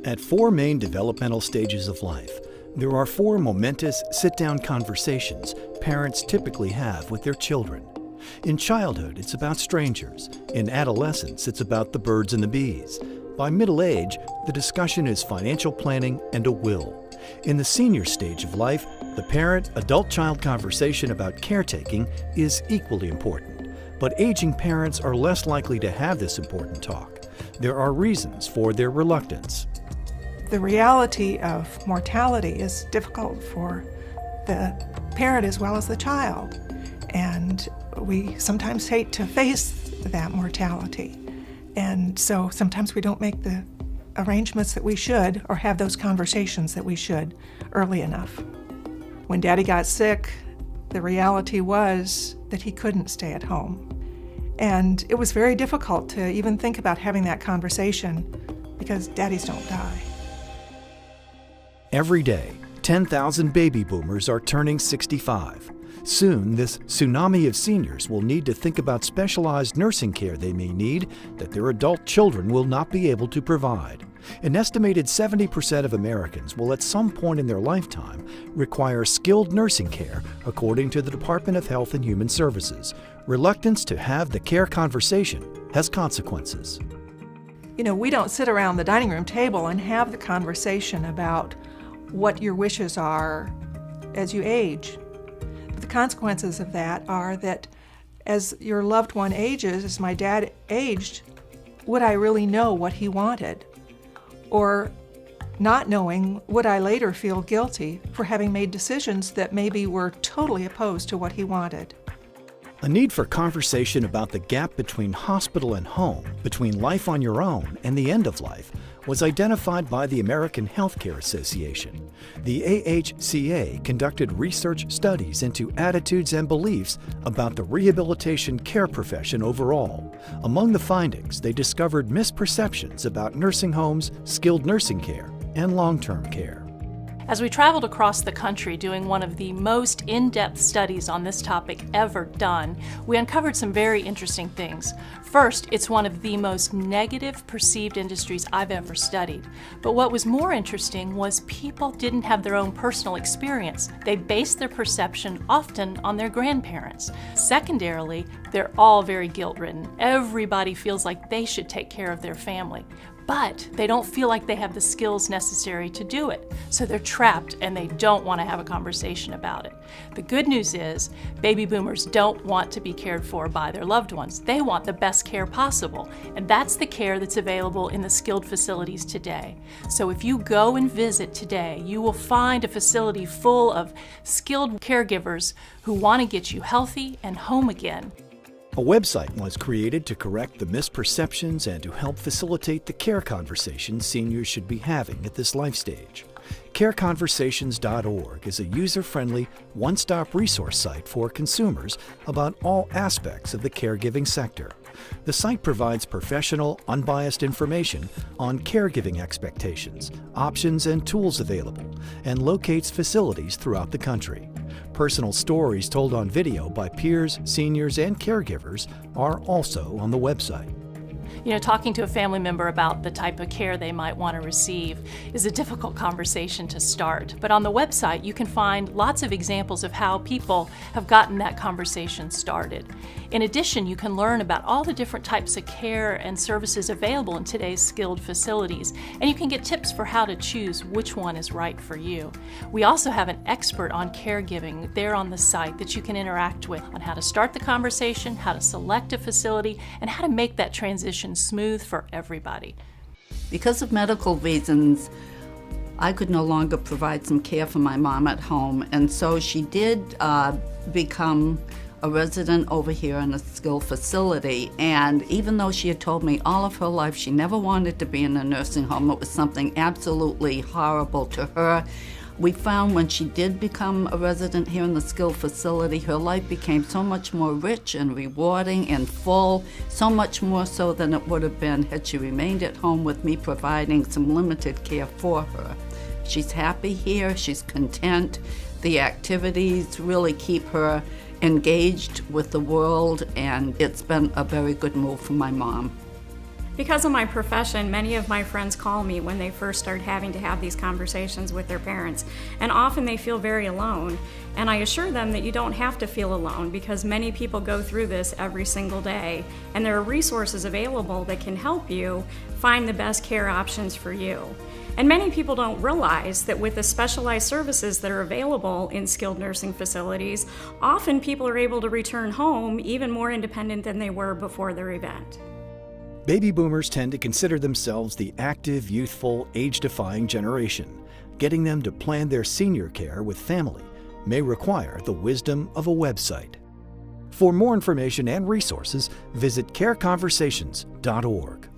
At 4 main developmental stages of life, there are 4 momentous sit-down conversations parents typically have with their children. In childhood, it's about strangers. In adolescence, it's about the birds and the bees. By middle age, the discussion is financial planning and a will. In the senior stage of life, the parent-adult-child conversation about caretaking is equally important. But aging parents are less likely to have this important talk. There are reasons for their reluctance. The reality of mortality is difficult for the parent as well as the child. And we sometimes hate to face that mortality. And so sometimes we don't make the arrangements that we should or have those conversations that we should early enough. When Daddy got sick, the reality was that he couldn't stay at home. And it was very difficult to even think about having that conversation because daddies don't die. Every day, 10,000 baby boomers are turning 65. Soon, this tsunami of seniors will need to think about specialized nursing care they may need that their adult children will not be able to provide. An estimated 70% of Americans will at some point in their lifetime require skilled nursing care, according to the Department of Health and Human Services. Reluctance to have the care conversation has consequences. You know, we don't sit around the dining room table and have the conversation about what your wishes are as you age. The consequences of that are that as your loved one ages, as my dad aged, would I really know what he wanted? Or not knowing, would I later feel guilty for having made decisions that maybe were totally opposed to what he wanted? A need for conversation about the gap between hospital and home, between life on your own and the end of life, was identified by the American Healthcare Association. The AHCA conducted research studies into attitudes and beliefs about the rehabilitation care profession overall. Among the findings, they discovered misperceptions about nursing homes, skilled nursing care, and long-term care. As we traveled across the country doing one of the most in-depth studies on this topic ever done, we uncovered some very interesting things. First, it's one of the most negative perceived industries I've ever studied. But what was more interesting was people didn't have their own personal experience. They based their perception often on their grandparents. Secondarily, they're all very guilt-ridden. Everybody feels like they should take care of their family. But they don't feel like they have the skills necessary to do it. So they're trapped and they don't want to have a conversation about it. The good news is, baby boomers don't want to be cared for by their loved ones. They want the best care possible. And that's the care that's available in the skilled facilities today. So if you go and visit today, you will find a facility full of skilled caregivers who want to get you healthy and home again. A website was created to correct the misperceptions and to help facilitate the care conversations seniors should be having at this life stage. CareConversations.org is a user-friendly, one-stop resource site for consumers about all aspects of the caregiving sector. The site provides professional, unbiased information on caregiving expectations, options, and tools available, and locates facilities throughout the country. Personal stories told on video by peers, seniors, and caregivers are also on the website. You know, talking to a family member about the type of care they might want to receive is a difficult conversation to start. But on the website, you can find lots of examples of how people have gotten that conversation started. In addition, you can learn about all the different types of care and services available in today's skilled facilities, and you can get tips for how to choose which one is right for you. We also have an expert on caregiving there on the site that you can interact with on how to start the conversation, how to select a facility, and how to make that transition smooth for everybody. Because of medical reasons, I could no longer provide some care for my mom at home, and so she did become a resident over here in a skilled facility. And even though she had told me all of her life she never wanted to be in a nursing home, it was something absolutely horrible to her. We found when she did become a resident here in the skilled facility, her life became so much more rich and rewarding and full, so much more so than it would have been had she remained at home with me providing some limited care for her. She's happy here, she's content. The activities really keep her engaged with the world, and it's been a very good move for my mom. Because of my profession, many of my friends call me when they first start having to have these conversations with their parents, and often they feel very alone. And I assure them that you don't have to feel alone, because many people go through this every single day, and there are resources available that can help you find the best care options for you. And many people don't realize that with the specialized services that are available in skilled nursing facilities, often people are able to return home even more independent than they were before their event. Baby boomers tend to consider themselves the active, youthful, age-defying generation. Getting them to plan their senior care with family may require the wisdom of a website. For more information and resources, visit careconversations.org.